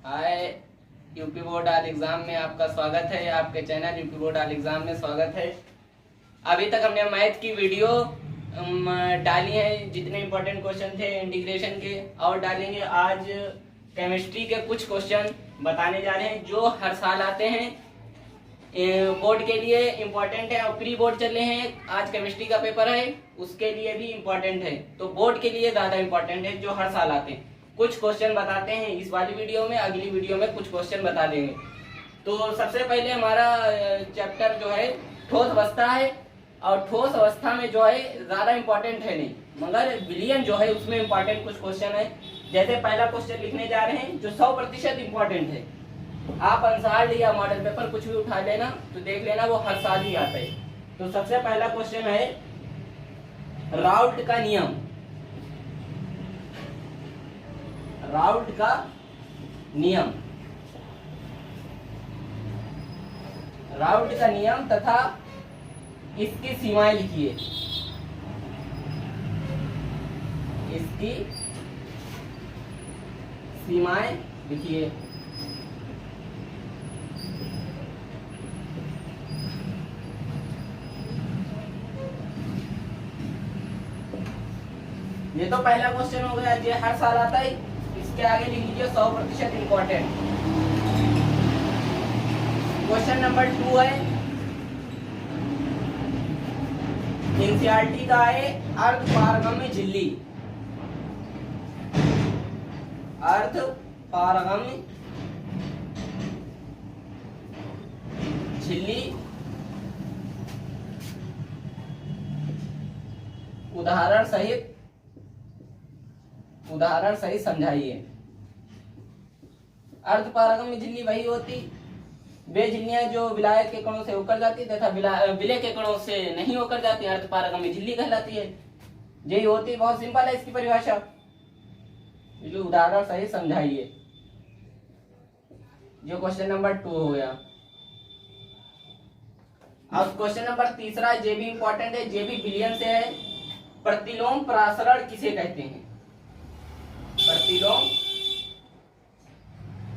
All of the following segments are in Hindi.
हाय, यूपी बोर्ड आल एग्जाम में आपका स्वागत है। आपके चैनल यूपी बोर्ड आल एग्जाम में स्वागत है। अभी तक हमने मैथ की वीडियो डाली है, जितने इंपॉर्टेंट क्वेश्चन थे इंटीग्रेशन के, और डालेंगे। आज केमिस्ट्री के कुछ क्वेश्चन बताने जा रहे हैं जो हर साल आते हैं, बोर्ड के लिए इम्पोर्टेंट है और प्री बोर्ड चल रहे हैं। आज केमिस्ट्री का पेपर है, उसके लिए भी इम्पोर्टेंट है, तो बोर्ड के लिए ज्यादा इम्पोर्टेंट है, जो हर साल आते हैं। कुछ क्वेश्चन बताते हैं इस वाली वीडियो में, अगली वीडियो में कुछ क्वेश्चन बता देंगे। तो सबसे पहले हमारा चैप्टर जो है ठोस अवस्था है, और ठोस अवस्था में जो है ज्यादा इम्पोर्टेंट है नहीं, मगर विलियन जो है उसमें इम्पोर्टेंट कुछ क्वेश्चन है। जैसे पहला क्वेश्चन लिखने जा रहे हैं जो 100% इम्पोर्टेंट है। आप आंसर या मॉडल पेपर कुछ भी उठा लेना तो देख लेना, वो हर साल ही आता है। तो सबसे पहला क्वेश्चन है राउल्ट का नियम। राउल्ट का नियम, राउल्ट का नियम तथा इसकी सीमाएं लिखिए। इसकी सीमाएं लिखिए। ये तो पहला क्वेश्चन हो गया, ये हर साल आता है। इसके आगे लिख लीजिए 100% इम्पोर्टेंट। क्वेश्चन नंबर 2 है, एनसीईआरटी का है, अर्ध पारगम्य झिल्ली। अर्ध पारगम्य झिल्ली उदाहरण सहित समझाइए। अर्धपारगम्य झिल्ली वही होती, वे झिल्लियां जो विलायक के कणों से होकर जाती तथा विलय के कणों से नहीं होकर जाती, अर्धपारगम्य झिल्ली कहलाती है। यही होती, बहुत सिंपल है इसकी परिभाषा। जो उदाहरण सहित समझाइए, जो क्वेश्चन नंबर 2 हो गया। अब क्वेश्चन नंबर 3 ये भी इंपॉर्टेंट है, ये भी विलियन से है। प्रतिलोम परासरण किसे कहते हैं?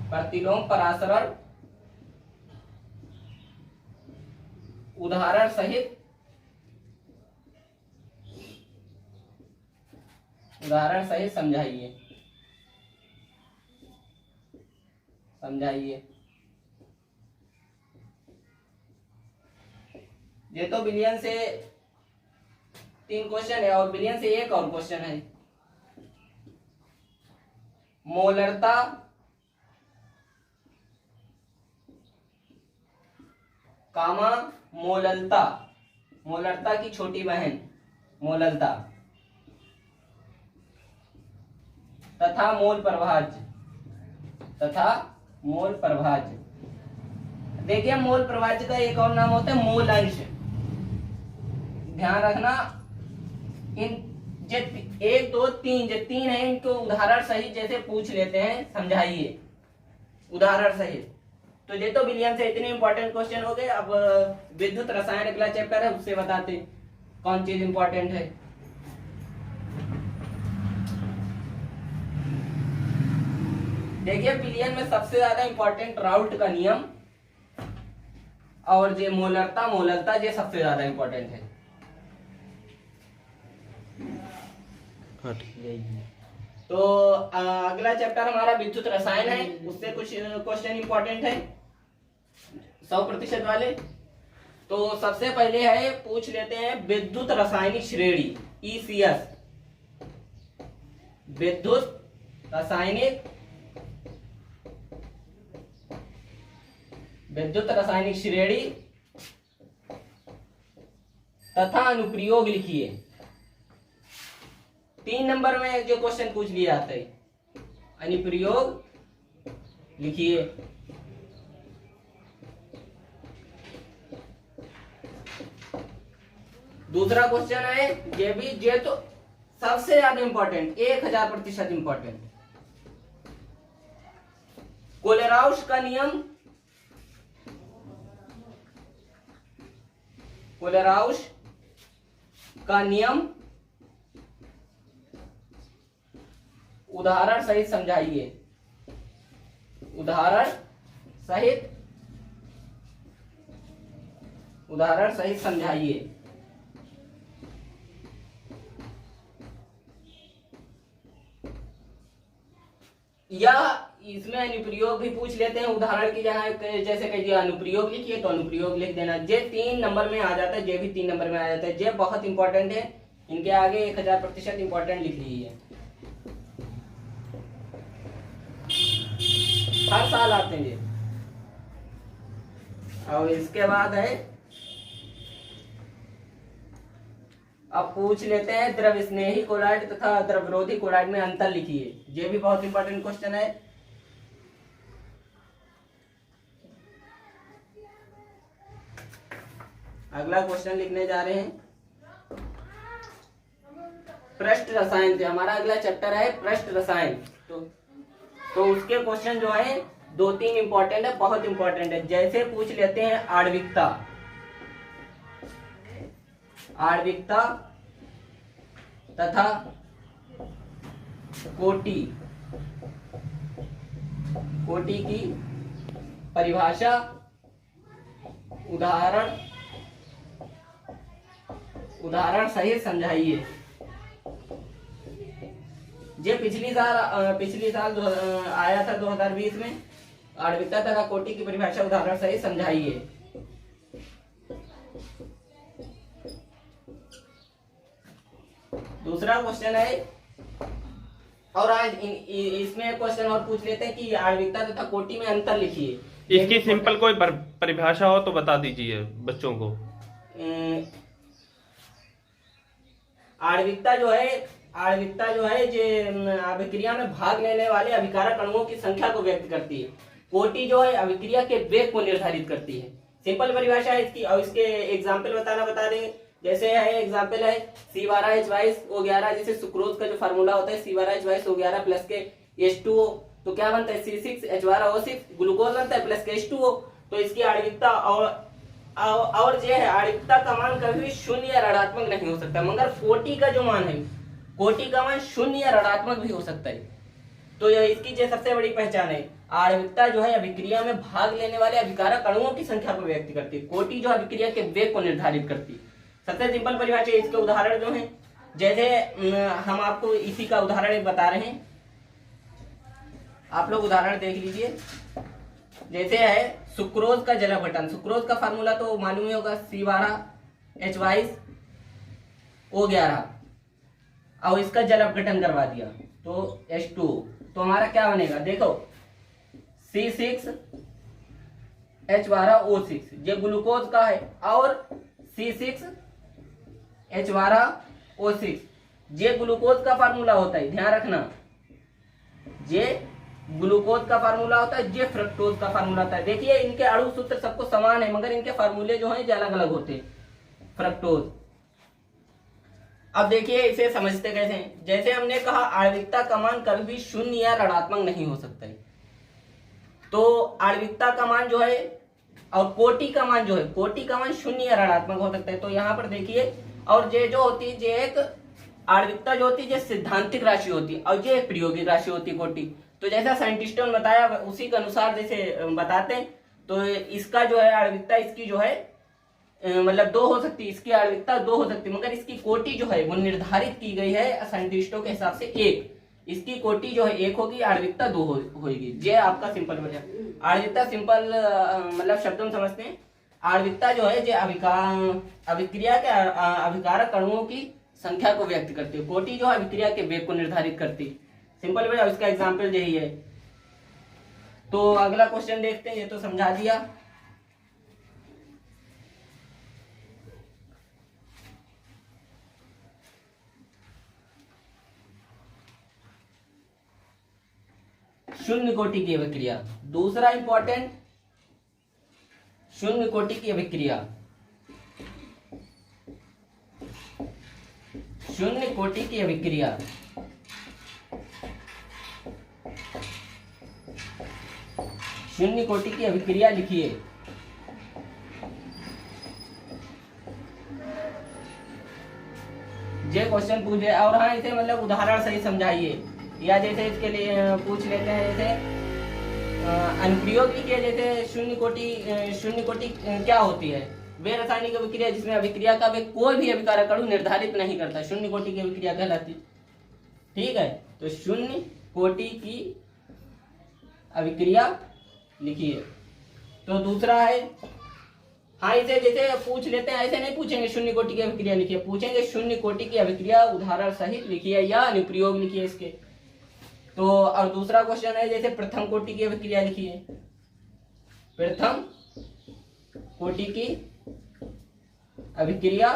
प्रतिलोम परासरण उदाहरण सहित समझाइए। ये तो विलियन से 3 क्वेश्चन है और विलियन से एक और क्वेश्चन है। मोलरता कामा मोललता, मोलरता की छोटी बहन मोललता, तथा मोल प्रभाज्य। देखिए, मोल प्रभाज्य का एक और नाम होता है मोल अंश। ध्यान रखना, इन 1 2 3 जो 3 है, इनको उदाहरण सहित जैसे पूछ लेते हैं, समझाइए उदाहरण सहित। तो ये तो विलियन से इतने इंपॉर्टेंट क्वेश्चन हो गए। अब विद्युत रसायन अगला चैप्टर है, उससे बताते कौन चीज इंपॉर्टेंट है। देखिए, विलियन में सबसे ज्यादा इंपॉर्टेंट राउल्ट का नियम और ये मोलरता ये सबसे ज्यादा इंपॉर्टेंट है। तो अगला चैप्टर हमारा विद्युत रसायन है, उससे कुछ क्वेश्चन इंपॉर्टेंट है 100% वाले। तो सबसे पहले है, पूछ लेते हैं विद्युत रासायनिक श्रेणी ECS। विद्युत रासायनिक श्रेणी तथा अनुप्रयोग लिखिए। 3 नंबर में जो क्वेश्चन पूछ लिया जाता है, अनुप्रयोग लिखिए। दूसरा क्वेश्चन है, ये तो सबसे ज्यादा इंपॉर्टेंट, 1000% इंपॉर्टेंट। कोलेराउस का नियम, उदाहरण सहित समझाइए। उदाहरण सहित समझाइए। या इसमें अनुप्रयोग भी पूछ लेते हैं, उदाहरण की जगह जैसे कह दिया अनुप्रयोग लिखिए तो अनुप्रयोग लिख देना। जे 3 नंबर में आ जाता है, जे भी 3 नंबर में आ जाता है। जे बहुत इंपॉर्टेंट है, इनके आगे 1000% इंपॉर्टेंट लिख लीजिए, हर साल आते हैं ये। और इसके बाद है, अब पूछ लेते हैं द्रव स्नेही क्लोराइड तथा द्रव विरोधी क्लोराइड में अंतर लिखिए। ये भी बहुत इंपॉर्टेंट क्वेश्चन है। अगला क्वेश्चन लिखने जा रहे हैं, पृष्ठ रसायन से हमारा अगला चैप्टर है पृष्ठ रसायन। तो उसके क्वेश्चन जो है 2-3 इंपॉर्टेंट है, बहुत इंपॉर्टेंट है। जैसे पूछ लेते हैं आणविकता तथा कोटि की परिभाषा, उदाहरण सहित समझाइए। ये पिछली साल आया था 2020 में। आणविकता तथा कोटि की परिभाषा उदाहरण सहित समझाइए। दूसरा क्वेश्चन है, और आज इसमें क्वेश्चन और पूछ लेते हैं कि आणविकता तथा कोटि में अंतर लिखिए। इसकी सिंपल कोई परिभाषा हो तो बता दीजिए बच्चों को। आणविकता जो है जे अभिक्रिया में भाग लेने वाले अभिकारक अणुओं की संख्या को व्यक्त करती है। कोटि जो है अभिक्रिया के वेग को निर्धारित करती है। सिंपल परिभाषा है इसकी, और इसके एग्जाम्पल बता दें। जैसे है एग्जाम्पल है C12H22O11, जैसे सुक्रोज का जो फार्मूला होता है C12H22O11 प्लस के H2O, तो क्या बनता है C6H12O6, ग्लूकोज बनता है प्लस के H2O। तो इसकी आणविकता और ये है, आणविकता का मान कभी भी शून्य या ऋणात्मक नहीं हो सकता, मगर कोटि का जो मान है, कोटि का मान शून्य या ऋणात्मक भी हो सकता है। तो यह इसकी जो सबसे बड़ी पहचान है। आणविकता जो है अभिक्रिया में भाग लेने वाले अभिकारक अणुओं की संख्या को व्यक्त करती है। कोटि जो अभिक्रिया के वेग को निर्धारित करती है। सबसे सिंपल परिभाषा। इसके उदाहरण जो हैं, जैसे हम आपको इसी का उदाहरण एक बता रहे हैं, आप लोग उदाहरण देख लीजिए। जैसे है सुक्रोज का जल अपघटन। सुक्रोज का फार्मूला तो मालूम ही होगा, C12H22O11, और इसका जल अपघटन करवा दिया तो H2O, तो हमारा क्या बनेगा, देखो C6H12O6, ये ग्लूकोज का है, और C6H12O6 ये ग्लूकोज का फार्मूला होता है, ध्यान रखना। ये ग्लूकोज का फार्मूला होता है, ये फ्रक्टोज का फार्मूला होता है। देखिए इनके अणु सूत्र सबको समान है, मगर इनके फार्मूले जो हैं अलग अलग होते हैं। फ्रक्टोज। अब देखिए इसे समझते कैसे हैं। जैसे हमने कहा आणविकता का मान कभी भी शून्य या ऋणात्मक नहीं हो सकता है, तो आणविकता का मान जो है और कोटि का मान जो है, कोटि का मान शून्य या ऋणात्मक हो सकता है। तो यहाँ पर देखिए, और ये जो होती है, ये एक आणविकता जो होती है, ये सिद्धांतिक राशि होती है, और ये एक प्रायोगिक राशि होती है कोटि। तो जैसा साइंटिस्टों ने बताया उसी के अनुसार जैसे बताते हैं, तो इसका जो है आणविकता, इसकी जो है मतलब 2 हो सकती है, इसकी आणविकता 2 हो सकती है, मगर इसकी कोटि जो है वो निर्धारित की गई है साइंटिस्टों के हिसाब से 1। इसकी कोटि जो है 1 होगी, आणविकता 2 होगी। ये आपका सिंपल वजह। आणविकता सिंपल मतलब शब्दों में समझते हैं। आणविकता जो है ये अभिक्रिया के अभिकारक अणुओं की संख्या को व्यक्त करती है। कोटि जो है अभिक्रिया के वेग को निर्धारित करती है। सिंपल वजह, इसका एग्जाम्पल यही है। तो अगला क्वेश्चन देखते हैं, ये तो समझा दिया। शून्य कोटि की अभिक्रिया, दूसरा इंपॉर्टेंट, शून्य कोटि की अभिक्रिया। शून्य कोटि की अभिक्रिया, शून्य कोटि की अभिक्रिया लिखिए। ये क्वेश्चन पूछे, और हाँ इसे मतलब उदाहरण सही समझाइए। या जैसे इसके लिए पूछ लेते हैं, जैसे अनुप्रयोग लिखिए, जैसे शून्य कोटि क्या होती है? वे रासायनिक अभिक्रिया जिसमें अभिक्रिया का वे कोई भी अभिकारक अणु निर्धारित नहीं करता, शून्य कोटि की अभिक्रिया कहलाती। ठीक है, तो शून्य कोटि की अभिक्रिया लिखिए। तो दूसरा है, हाँ इसे जैसे पूछ लेते हैं, ऐसे नहीं पूछेंगे शून्य कोटि की अभिक्रिया लिखिए, पूछेंगे शून्य कोटि की अभिक्रिया उदाहरण सहित लिखिए या अनुप्रयोग लिखिए इसके। तो और दूसरा क्वेश्चन है, जैसे प्रथम कोटि की अभिक्रिया लिखिए, प्रथम कोटि की अभिक्रिया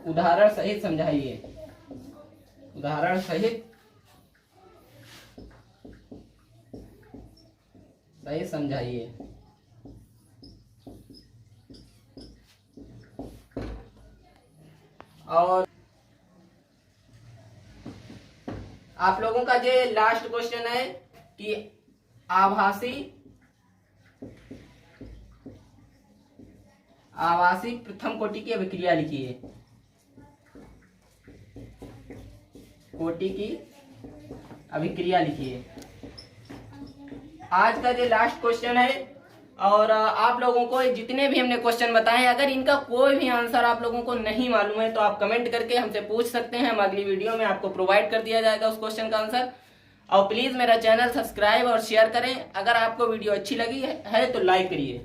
उदाहरण सहित समझाइए, उदाहरण सहित समझाइए। और आप लोगों का जो लास्ट क्वेश्चन है कि आभासी प्रथम कोटि की अभिक्रिया लिखिए, कोटि की अभिक्रिया लिखिए। आज का जो लास्ट क्वेश्चन है, और आप लोगों को जितने भी हमने क्वेश्चन बताए, अगर इनका कोई भी आंसर आप लोगों को नहीं मालूम है तो आप कमेंट करके हमसे पूछ सकते हैं, हम अगली वीडियो में आपको प्रोवाइड कर दिया जाएगा उस क्वेश्चन का आंसर। और प्लीज मेरा चैनल सब्सक्राइब और शेयर करें। अगर आपको वीडियो अच्छी लगी है तो लाइक करिए।